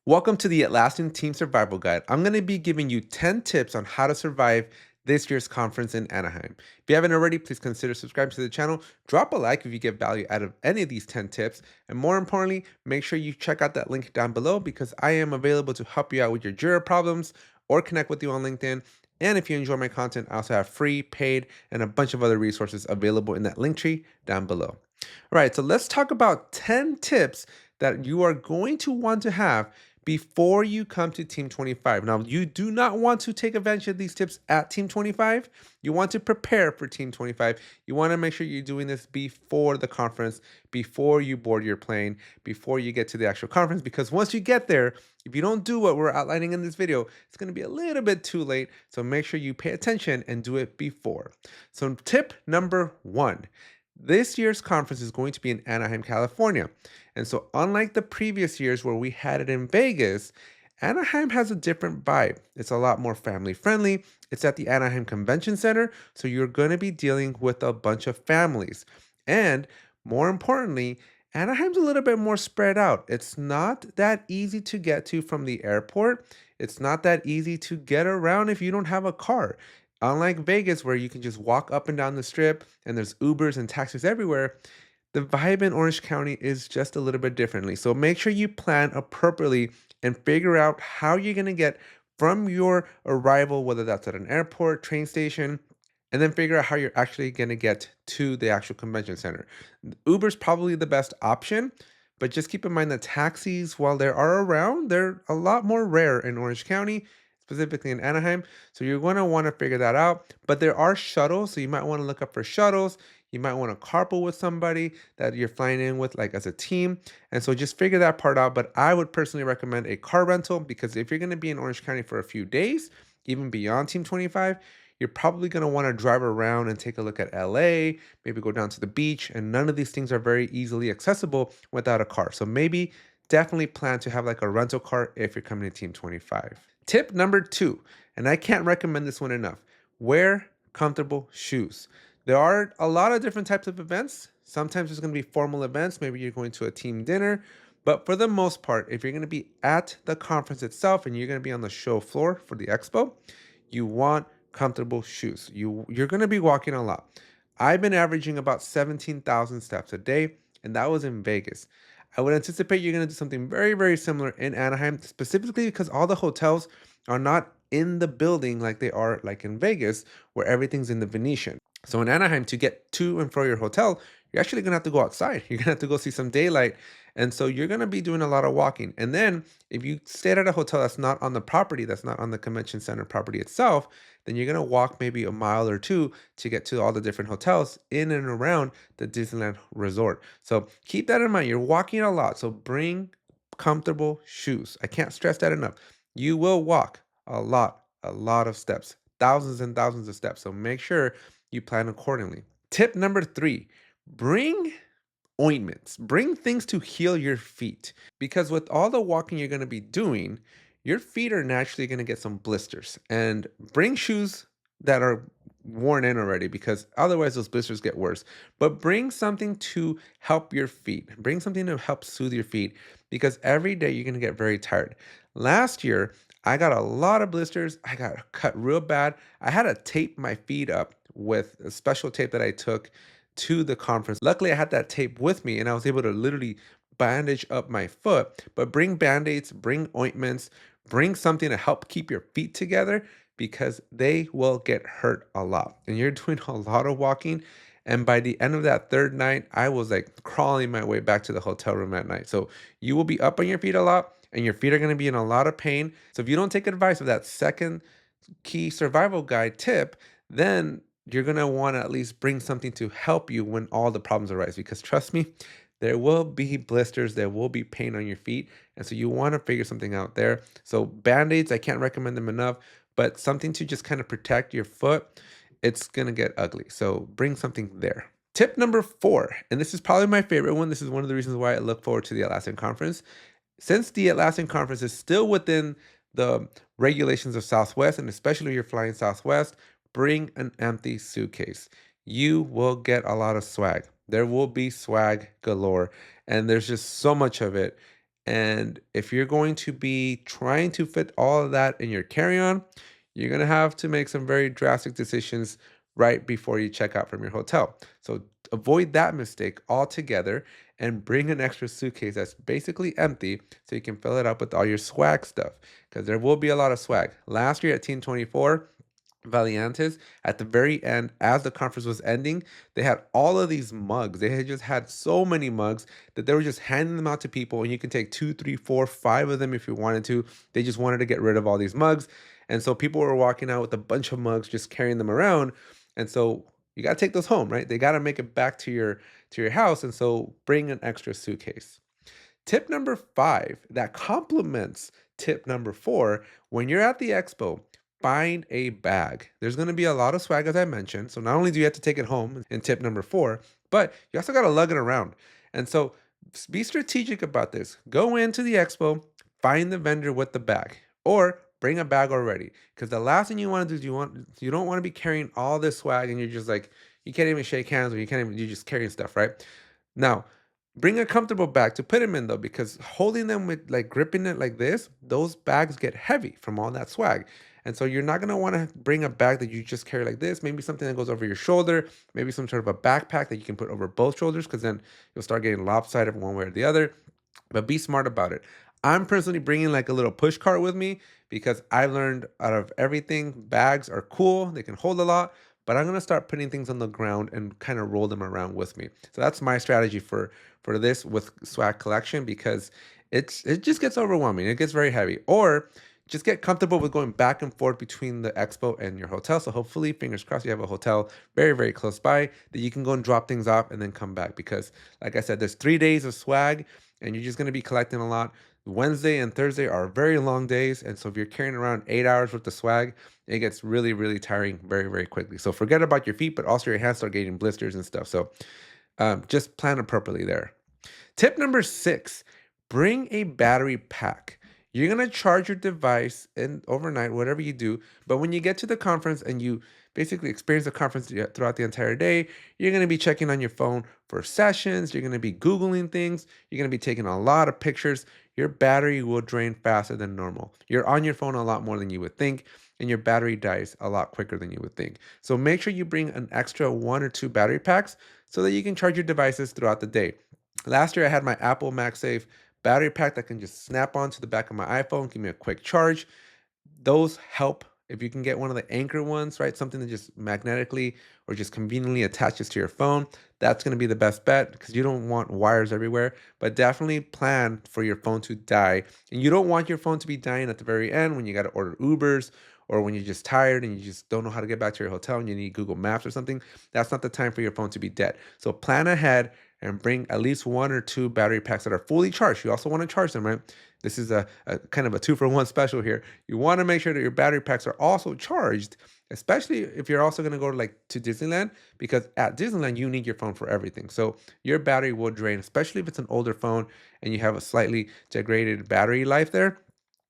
Welcome to the Atlassian Team Survival Guide. I'm going to be giving you 10 tips on how to survive this year's conference in Anaheim. If you haven't already, please consider subscribing to the channel. Drop a like if you get value out of any of these 10 tips. And more importantly, make sure you check out that link down below because I am available to help you out with your Jira problems or connect with you on LinkedIn. And if you enjoy my content, I also have free, paid, and a bunch of other resources available in that link tree down below. All right, so let's talk about 10 tips that you are going to want to have before you come to Team 25. Now, you do not want to take advantage of these tips at Team 25. You want to prepare for Team 25. You want to make sure you're doing this before the conference, before you board your plane, before you get to the actual conference, because once you get there, if you don't do what we're outlining in this video, it's going to be a little bit too late. So make sure you pay attention and do it before. So tip number 1. This year's conference is going to be in Anaheim, California. And so, unlike the previous years where we had it in Vegas, Anaheim has a different vibe. It's a lot more family friendly. It's at the Anaheim Convention Center. So, you're going to be dealing with a bunch of families. And more importantly, Anaheim's a little bit more spread out. It's not that easy to get to from the airport. It's not that easy to get around if you don't have a car. Unlike Vegas, where you can just walk up and down the strip and there's Ubers and taxis everywhere, the vibe in Orange County is just a little bit differently. So make sure you plan appropriately and figure out how you're going to get from your arrival, whether that's at an airport, train station, and then figure out how you're actually going to get to the actual convention center. Uber's probably the best option, but just keep in mind that taxis, while they are around, they're a lot more rare in Orange County, specifically in Anaheim. So you're going to want to figure that out. But there are shuttles, so you might want to look up for shuttles. You might want to carpool with somebody that you're flying in with, like as a team. And so just figure that part out. But I would personally recommend a car rental because if you're going to be in Orange County for a few days, even beyond Team 25, you're probably going to want to drive around and take a look at LA, maybe go down to the beach. And none of these things are very easily accessible without a car. So maybe definitely plan to have like a rental car if you're coming to Team 25. Tip number 2, and I can't recommend this one enough, wear comfortable shoes. There are a lot of different types of events. Sometimes there's going to be formal events. Maybe you're going to a team dinner. But for the most part, if you're going to be at the conference itself and you're going to be on the show floor for the expo, you want comfortable shoes. You're going to be walking a lot. I've been averaging about 17,000 steps a day, and that was in Vegas. I would anticipate you're going to do something very, very similar in Anaheim, specifically because all the hotels are not in the building like they are like in Vegas, where everything's in the Venetian. So in Anaheim, to get to and from your hotel, you're actually going to have to go outside. You're going to have to go see some daylight. And so you're going to be doing a lot of walking. And then if you stayed at a hotel that's not on the property, that's not on the convention center property itself, then you're going to walk maybe a mile or two to get to all the different hotels in and around the Disneyland resort. So keep that in mind. You're walking a lot. So bring comfortable shoes. I can't stress that enough. You will walk a lot of steps, thousands and thousands of steps. So make sure you plan accordingly. Tip number 3, bring ointments. Bring things to heal your feet because with all the walking you're going to be doing, your feet are naturally going to get some blisters. And bring shoes that are worn in already because otherwise those blisters get worse. But bring something to help your feet. Bring something to help soothe your feet because every day you're going to get very tired. Last year, I got a lot of blisters. I got cut real bad. I had to tape my feet up with a special tape that I took to the conference. Luckily, I had that tape with me and I was able to literally bandage up my foot. But bring band-aids, bring ointments, bring something to help keep your feet together because they will get hurt a lot. And you're doing a lot of walking. And by the end of that third night, I was like crawling my way back to the hotel room at night. So you will be up on your feet a lot and your feet are going to be in a lot of pain. So if you don't take advice of that second key survival guide tip, then you're going to want to at least bring something to help you when all the problems arise. Because trust me, there will be blisters, there will be pain on your feet. And so you want to figure something out there. So band-aids, I can't recommend them enough, but something to just kind of protect your foot, it's going to get ugly. So bring something there. Tip number 4, and this is probably my favorite one. This is one of the reasons why I look forward to the Atlassian conference. Since the Atlassian conference is still within the regulations of Southwest, and especially if you're flying Southwest, bring an empty suitcase. You will get a lot of swag. There will be swag galore, and there's just so much of it. And if you're going to be trying to fit all of that in your carry-on, you're going to have to make some very drastic decisions right before you check out from your hotel. So avoid that mistake altogether and bring an extra suitcase that's basically empty so you can fill it up with all your swag stuff because there will be a lot of swag. Last year at Team 24, Valiantes, at the very end, as the conference was ending, they had all of these mugs. They had just had so many mugs that they were just handing them out to people, and you can take two, three, four, five of them if you wanted to. They just wanted to get rid of all these mugs. And so people were walking out with a bunch of mugs, just carrying them around. And so you gotta take those home, right? They gotta make it back to your house. And so bring an extra suitcase. Tip number 5 that complements tip number 4, when you're at the expo, find a bag. There's going to be a lot of swag, as I mentioned. So not only do you have to take it home in tip number 4, but you also got to lug it around. And so be strategic about this. Go into the expo, find the vendor with the bag, or bring a bag already. Because the last thing you want to do is you don't want to be carrying all this swag and you're just like you can't even shake hands or you're just carrying stuff, right? Now, bring a comfortable bag to put them in though, because holding them with like gripping it like this, those bags get heavy from all that swag. And so you're not gonna want to bring a bag that you just carry like this. Maybe something that goes over your shoulder, maybe some sort of a backpack that you can put over both shoulders, because then you'll start getting lopsided one way or the other. But be smart about it. I'm personally bringing like a little push cart with me because I've learned out of everything, bags are cool, they can hold a lot, but I'm gonna start putting things on the ground and kind of roll them around with me. So that's my strategy for this with swag collection because it just gets overwhelming. It gets very heavy. Or just get comfortable with going back and forth between the expo and your hotel. So hopefully, fingers crossed, you have a hotel very, very close by that you can go and drop things off and then come back. Because like I said, there's 3 days of swag and you're just gonna be collecting a lot. Wednesday and Thursday are very long days. And so if you're carrying around 8 hours worth of swag, it gets really, really tiring very, very quickly. So forget about your feet, but also your hands start getting blisters and stuff. So just plan appropriately there. Tip number 6, bring a battery pack. You're gonna charge your device in overnight, whatever you do. But when you get to the conference and you basically experience the conference throughout the entire day, you're gonna be checking on your phone for sessions. You're gonna be Googling things. You're gonna be taking a lot of pictures. Your battery will drain faster than normal. You're on your phone a lot more than you would think, and your battery dies a lot quicker than you would think. So make sure you bring an extra 1 or 2 battery packs so that you can charge your devices throughout the day. Last year, I had my Apple MagSafe battery pack that can just snap onto the back of my iPhone, give me a quick charge. Those help if you can get one of the anchor ones, right? Something that just magnetically or just conveniently attaches to your phone. That's going to be the best bet because you don't want wires everywhere. But definitely plan for your phone to die. And you don't want your phone to be dying at the very end when you got to order Ubers or when you're just tired and you just don't know how to get back to your hotel and you need Google Maps or something. That's not the time for your phone to be dead. So plan ahead and bring at least 1 or 2 battery packs that are fully charged. You also want to charge them, right? This is a kind of a 2-for-1 special here. You want to make sure that your battery packs are also charged, especially if you're also going to go to Disneyland, because at Disneyland you need your phone for everything. So your battery will drain, especially if it's an older phone and you have a slightly degraded battery life there.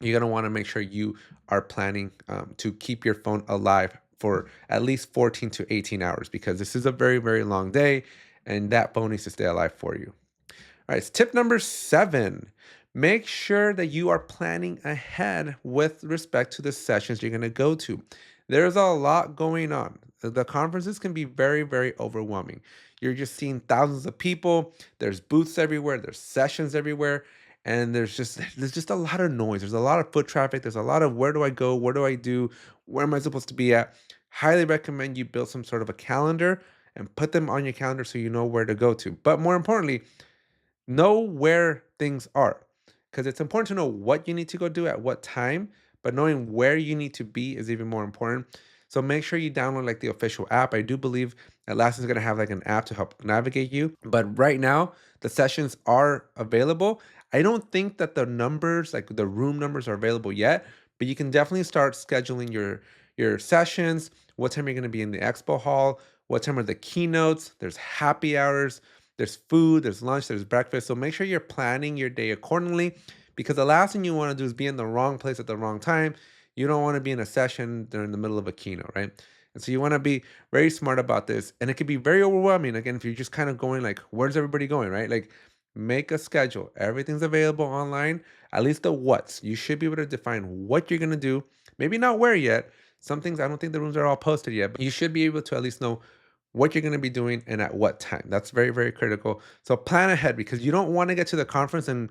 You're going to want to make sure you are planning to keep your phone alive for at least 14 to 18 hours because this is a very, very long day and that phone needs to stay alive for you. All right, so tip number 7, make sure that you are planning ahead with respect to the sessions you're going to go to. There's a lot going on. The conferences can be very, very overwhelming. You're just seeing thousands of people, there's booths everywhere, there's sessions everywhere, and there's just a lot of noise. There's a lot of foot traffic, there's a lot of where do I go, what do I do, where am I supposed to be at? Highly recommend you build some sort of a calendar and put them on your calendar so you know where to go to. But more importantly, know where things are because it's important to know what you need to go do at what time, but knowing where you need to be is even more important. So make sure you download like the official app. I do believe Atlassian is going to have like an app to help navigate you, but right now the sessions are available. I don't think that the numbers, like the room numbers, are available yet, but you can definitely start scheduling your sessions, what time you're going to be in the expo hall, what time are the keynotes, there's happy hours, there's food, there's lunch, there's breakfast. So make sure you're planning your day accordingly because the last thing you want to do is be in the wrong place at the wrong time. You don't want to be in a session during the middle of a keynote, right? And so you want to be very smart about this. And it can be very overwhelming. Again, if you're just kind of going like, where's everybody going, right? Like make a schedule. Everything's available online, at least the what's. You should be able to define what you're going to do. Maybe not where yet. Some things, I don't think the rooms are all posted yet, but you should be able to at least know what you're going to be doing and at what time. That's very, very critical. So plan ahead because you don't want to get to the conference and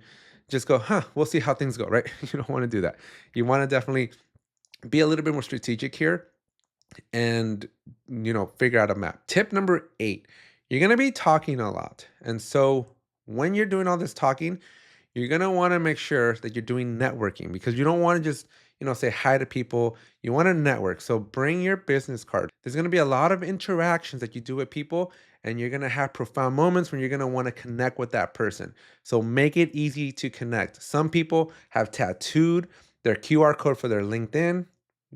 just go, we'll see how things go, right? You don't want to do that. You want to definitely be a little bit more strategic here and figure out a map. Tip number 8, you're going to be talking a lot. And so when you're doing all this talking, you're going to want to make sure that you're doing networking because you don't want to just, say hi to people. You want to network. So bring your business card. There's going to be a lot of interactions that you do with people, and you're going to have profound moments when you're going to want to connect with that person. So make it easy to connect. Some people have tattooed their QR code for their LinkedIn.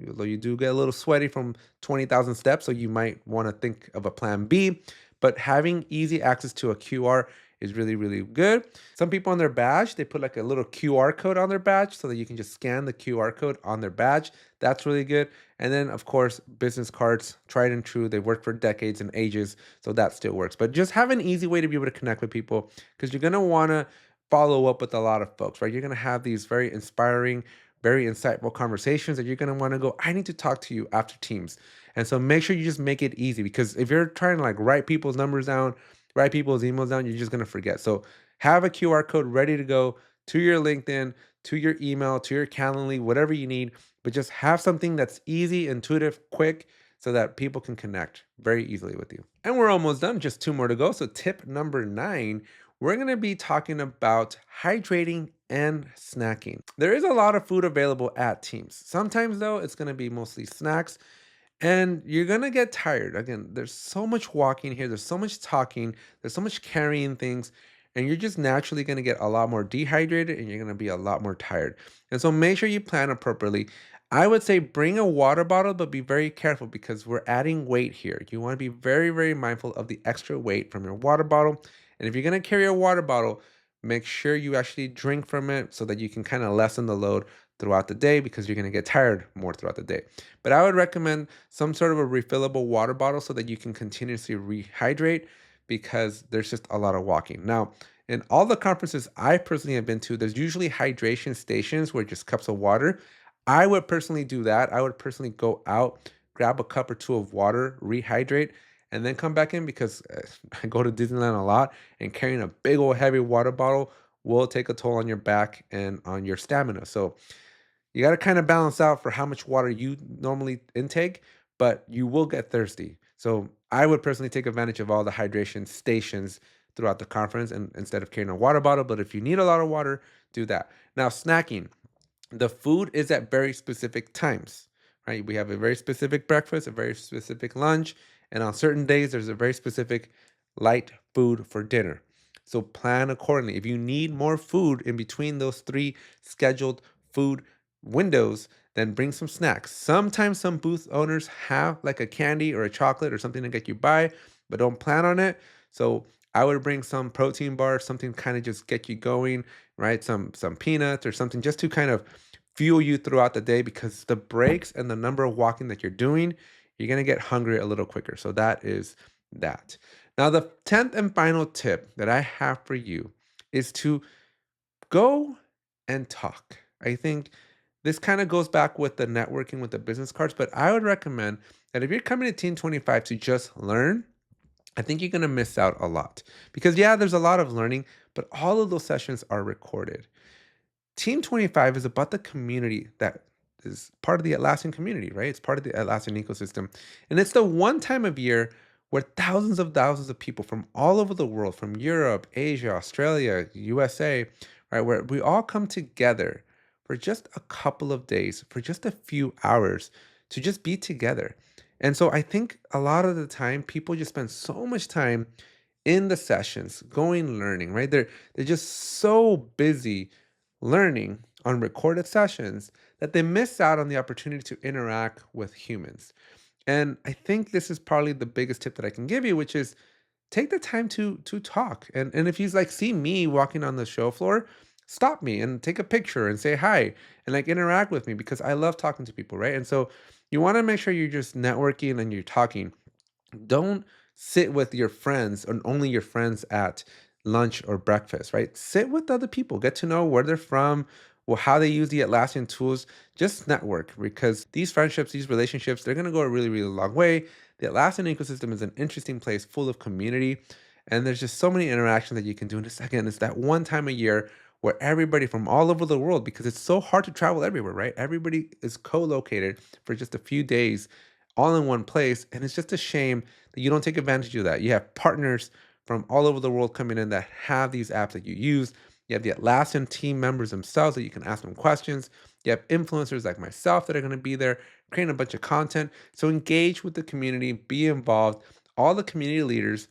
Although you do get a little sweaty from 20,000 steps, so you might want to think of a plan B. But having easy access to a QR is really, really good. Some people on their badge, they put like a little QR code on their badge so that you can just scan the QR code on their badge. That's really good. And then, of course, business cards, tried and true. They've worked for decades and ages, so that still works. But just have an easy way to be able to connect with people because you're going to want to follow up with a lot of folks, right? You're going to have these very inspiring, very insightful conversations that you're going to want to go, I need to talk to you after Teams. And so make sure you just make it easy because if you're trying to like write people's numbers down, write people's emails down, you're just going to forget. So have a QR code ready to go to your LinkedIn, to your email, to your Calendly, whatever you need, but just have something that's easy, intuitive, quick, so that people can connect very easily with you. And we're almost done, just 2 more to go. So tip number 9, we're going to be talking about hydrating and snacking. There is a lot of food available at Teams. Sometimes though, it's going to be mostly snacks. And you're going to get tired. Again, there's so much walking here. There's so much talking. There's so much carrying things. And you're just naturally going to get a lot more dehydrated and you're going to be a lot more tired. And so make sure you plan appropriately. I would say bring a water bottle, but be very careful because we're adding weight here. You want to be very, very mindful of the extra weight from your water bottle. And if you're going to carry a water bottle, make sure you actually drink from it so that you can kind of lessen the load throughout the day because you're going to get tired more throughout the day. But I would recommend some sort of a refillable water bottle so that you can continuously rehydrate because there's just a lot of walking. Now, in all the conferences I personally have been to, there's usually hydration stations where just cups of water. I would personally do that. I would personally go out, grab a cup or two of water, rehydrate, and then come back in because I go to Disneyland a lot and carrying a big old heavy water bottle will take a toll on your back and on your stamina. So you got to kind of balance out for how much water you normally intake, but you will get thirsty. So I would personally take advantage of all the hydration stations throughout the conference and instead of carrying a water bottle. But if you need a lot of water, do that. Now, snacking. The food is at very specific times, right? We have a very specific breakfast, a very specific lunch, and on certain days, there's a very specific light food for dinner. So plan accordingly. If you need more food in between those 3 scheduled food windows, then bring some snacks. Sometimes some booth owners have like a candy or a chocolate or something to get you by, but don't plan on it. So I would bring some protein bars, something kind of just get you going, right? Some peanuts or something just to kind of fuel you throughout the day because the breaks and the number of walking that you're doing, you're going to get hungry a little quicker. So that is that. Now, the 10th and final tip that I have for you is to go and talk. I think this kind of goes back with the networking with the business cards, but I would recommend that if you're coming to Team 25 to just learn, I think you're going to miss out a lot because, yeah, there's a lot of learning, but all of those sessions are recorded. Team 25 is about the community that is part of the Atlassian community, right? It's part of the Atlassian ecosystem. And it's the one time of year where thousands of people from all over the world, from Europe, Asia, Australia, USA, right, where we all come together for just a couple of days, for just a few hours to just be together. And so I think a lot of the time people just spend so much time in the sessions, going learning, right? They're just so busy learning on recorded sessions that they miss out on the opportunity to interact with humans. And I think this is probably the biggest tip that I can give you, which is take the time to talk. And if you like see me walking on the show floor, stop me and take a picture and say hi and like interact with me because I love talking to people, right? And so you want to make sure you're just networking and you're talking. Don't sit with your friends and only your friends at lunch or breakfast, right? Sit with other people, get to know where they're from, well, how they use the Atlassian tools, just network because these friendships, these relationships, they're gonna go a really, really long way. The Atlassian ecosystem is an interesting place full of community, and there's just so many interactions that you can do. And it's again, it's that one time a year where everybody from all over the world, because it's so hard to travel everywhere, right? Everybody is co-located for just a few days, all in one place, and it's just a shame that you don't take advantage of that. You have partners from all over the world coming in that have these apps that you use. You have the Atlassian team members themselves that you can ask them questions. You have influencers like myself that are going to be there creating a bunch of content. So engage with the community, be involved. All the community leaders,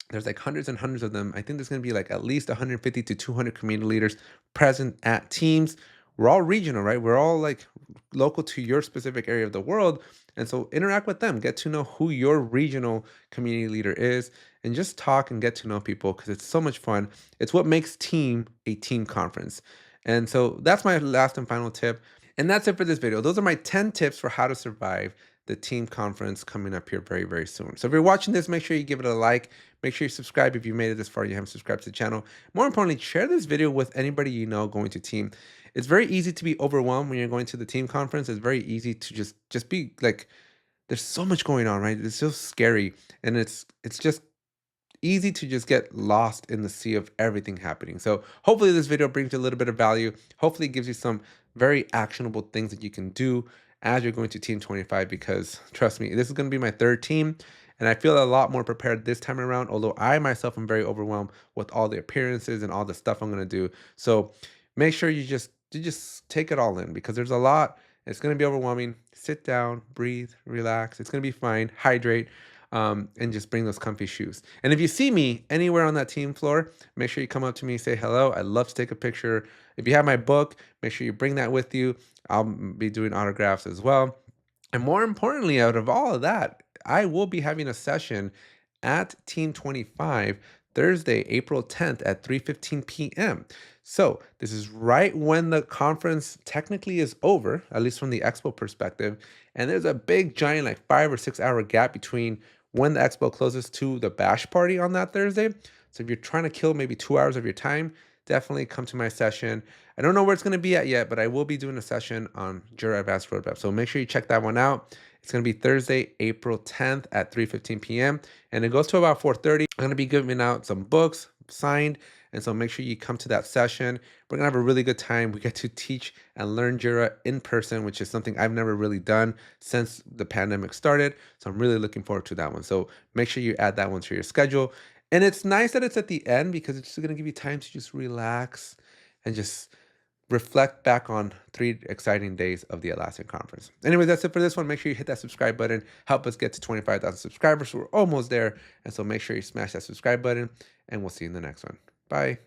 there's like hundreds and hundreds of them. I think there's going to be like at least 150 to 200 community leaders present at teams. We're all regional, right? We're all like local to your specific area of the world. And so interact with them, get to know who your regional community leader is, and just talk and get to know people because it's so much fun. It's what makes team a team conference. And so that's my last and final tip. And that's it for this video. Those are my 10 tips for how to survive the team conference coming up here very, very soon. So if you're watching this, make sure you give it a like. Make sure you subscribe if you made it this far and you haven't subscribed to the channel. More importantly, share this video with anybody you know going to team. It's very easy to be overwhelmed when you're going to the team conference. It's very easy to just be like, there's so much going on, right? It's so scary. And it's just easy to just get lost in the sea of everything happening. So hopefully this video brings you a little bit of value. Hopefully it gives you some very actionable things that you can do as you're going to Team 25, because trust me, this is going to be my third team. And I feel a lot more prepared this time around, although I myself am very overwhelmed with all the appearances and all the stuff I'm going to do. So make sure you just take it all in because there's a lot. It's going to be overwhelming. Sit down, breathe, relax. It's going to be fine. Hydrate, and just bring those comfy shoes. And if you see me anywhere on that team floor, make sure you come up to me, say hello. I'd love to take a picture. If you have my book, make sure you bring that with you. I'll be doing autographs as well. And more importantly, out of all of that, I will be having a session at Team 25 Thursday, April 10th at 3:15 p.m. So this is right when the conference technically is over, at least from the expo perspective. And there's a big, giant, like 5 or 6 hour gap between when the expo closes to the bash party on that Thursday. So if you're trying to kill maybe 2 hours of your time, definitely come to my session. I don't know where it's going to be at yet, but I will be doing a session on Jira Advanced Roadmap. So make sure you check that one out. It's going to be Thursday, April 10th at 3:15 p.m. And it goes to about 4:30. I'm going to be giving out some books signed. And so make sure you come to that session. We're going to have a really good time. We get to teach and learn Jira in person, which is something I've never really done since the pandemic started. So I'm really looking forward to that one. So make sure you add that one to your schedule. And it's nice that it's at the end because it's just going to give you time to just relax and just reflect back on 3 exciting days of the Atlassian conference. Anyways, that's it for this one. Make sure you hit that subscribe button. Help us get to 25,000 subscribers. So we're almost there. And so make sure you smash that subscribe button and we'll see you in the next one. Bye.